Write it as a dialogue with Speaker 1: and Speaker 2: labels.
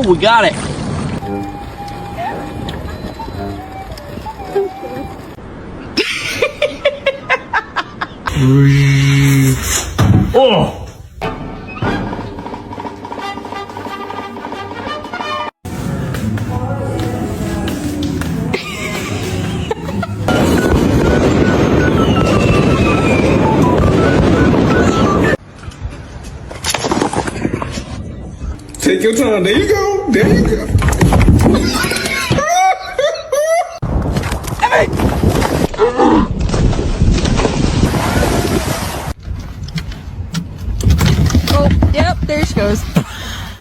Speaker 1: we got it. Oh.
Speaker 2: Take your time. There you go. There you go.
Speaker 3: Oh, yep, there she goes.